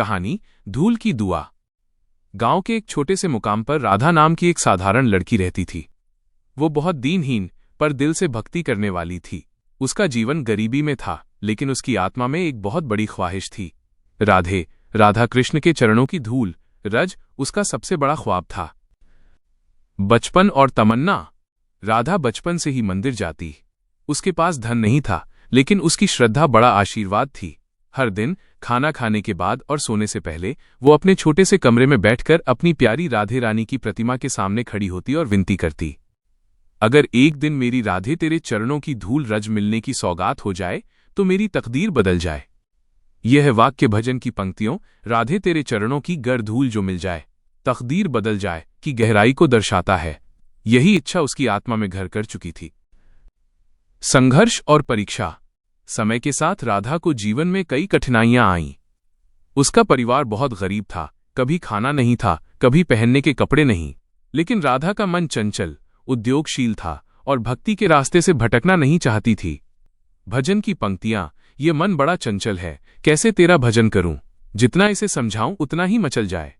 कहानी धूल की दुआ। गांव के एक छोटे से मुकाम पर राधा नाम की एक साधारण लड़की रहती थी। वो बहुत दीनहीन पर दिल से भक्ति करने वाली थी। उसका जीवन गरीबी में था, लेकिन उसकी आत्मा में एक बहुत बड़ी ख्वाहिश थी। राधा कृष्ण के चरणों की धूल रज उसका सबसे बड़ा ख्वाब था। बचपन और तमन्ना। राधा बचपन से ही मंदिर जाती। उसके पास धन नहीं था, लेकिन उसकी श्रद्धा बड़ा आशीर्वाद थी। हर दिन खाना खाने के बाद और सोने से पहले वो अपने छोटे से कमरे में बैठकर अपनी प्यारी राधे रानी की प्रतिमा के सामने खड़ी होती और विनती करती, अगर एक दिन मेरी राधे तेरे चरणों की धूल रज मिलने की सौगात हो जाए तो मेरी तकदीर बदल जाए। यह वाक्य भजन की पंक्तियों राधे तेरे चरणों की गर धूल जो मिल जाए तकदीर बदल जाए की गहराई को दर्शाता है। यही इच्छा उसकी आत्मा में घर कर चुकी थी। संघर्ष और परीक्षा। समय के साथ राधा को जीवन में कई कठिनाइयां आईं। उसका परिवार बहुत गरीब था, कभी खाना नहीं था, कभी पहनने के कपड़े नहीं। लेकिन राधा का मन चंचल, उद्योगशील था और भक्ति के रास्ते से भटकना नहीं चाहती थी। भजन की पंक्तियां, ये मन बड़ा चंचल है, कैसे तेरा भजन करूं, जितना इसे समझाऊं उतना ही मचल जाए।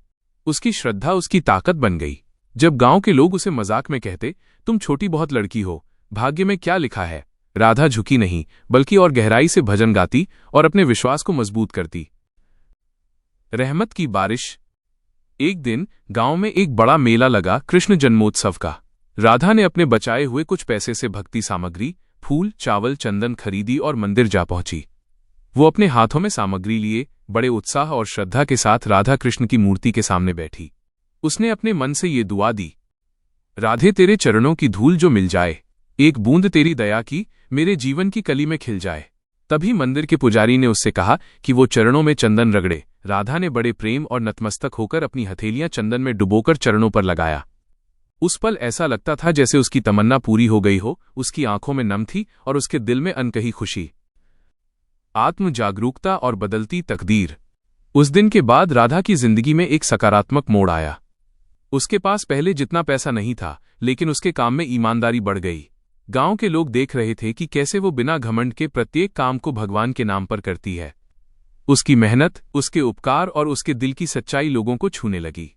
उसकी श्रद्धा उसकी ताकत बन गई। जब गांव के लोग उसे मजाक में कहते, तुम छोटी बहुत लड़की हो, भाग्य में क्या लिखा है, राधा झुकी नहीं बल्कि और गहराई से भजन गाती और अपने विश्वास को मजबूत करती। रहमत की बारिश। एक दिन गांव में एक बड़ा मेला लगा, कृष्ण जन्मोत्सव का। राधा ने अपने बचाए हुए कुछ पैसे से भक्ति सामग्री, फूल, चावल, चंदन खरीदी और मंदिर जा पहुंची। वो अपने हाथों में सामग्री लिए बड़े उत्साह और श्रद्धा के साथ राधा कृष्ण की मूर्ति के सामने बैठी। उसने अपने मन से ये दुआ दी, राधे तेरे चरणों की धूल जो मिल जाए, एक बूंद तेरी दया की मेरे जीवन की कली में खिल जाए। तभी मंदिर के पुजारी ने उससे कहा कि वो चरणों में चंदन रगड़े। राधा ने बड़े प्रेम और नतमस्तक होकर अपनी हथेलियां चंदन में डुबोकर चरणों पर लगाया। उस पल ऐसा लगता था जैसे उसकी तमन्ना पूरी हो गई हो। उसकी आंखों में नम थी और उसके दिल में अनकही खुशी। आत्म जागरूकता और बदलती तकदीर। उस दिन के बाद राधा की जिंदगी में एक सकारात्मक मोड़ आया। उसके पास पहले जितना पैसा नहीं था, लेकिन उसके काम में ईमानदारी बढ़ गई। गांव के लोग देख रहे थे कि कैसे वो बिना घमंड के प्रत्येक काम को भगवान के नाम पर करती है। उसकी मेहनत, उसके उपकार और उसके दिल की सच्चाई लोगों को छूने लगी।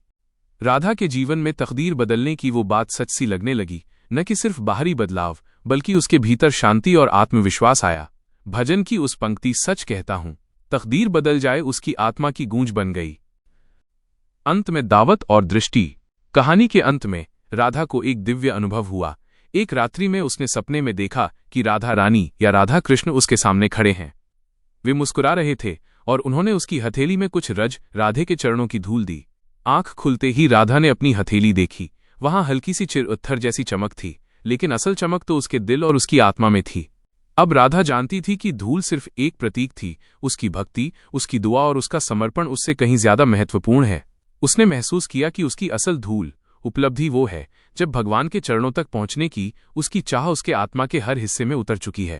राधा के जीवन में तकदीर बदलने की वो बात सच सी लगने लगी। न कि सिर्फ बाहरी बदलाव, बल्कि उसके भीतर शांति और आत्मविश्वास आया। भजन की उस पंक्ति, सच कहता हूं तकदीर बदल जाए, उसकी आत्मा की गूंज बन गई। अंत में दावत और दृष्टि। कहानी के अंत में राधा को एक दिव्य अनुभव हुआ। एक रात्रि में उसने सपने में देखा कि राधा रानी या राधा कृष्ण उसके सामने खड़े हैं। वे मुस्कुरा रहे थे और उन्होंने उसकी हथेली में कुछ रज, राधे के चरणों की धूल दी। आंख खुलते ही राधा ने अपनी हथेली देखी। वहां हल्की सी चिर-उत्थर जैसी चमक थी, लेकिन असल चमक तो उसके दिल और उसकी आत्मा में थी। अब राधा जानती थी कि धूल सिर्फ एक प्रतीक थी। उसकी भक्ति, उसकी दुआ और उसका समर्पण उससे कहीं ज्यादा महत्वपूर्ण है। उसने महसूस किया कि उसकी असल धूल, उपलब्धि वो है जब भगवान के चरणों तक पहुंचने की उसकी चाह उसके आत्मा के हर हिस्से में उतर चुकी है।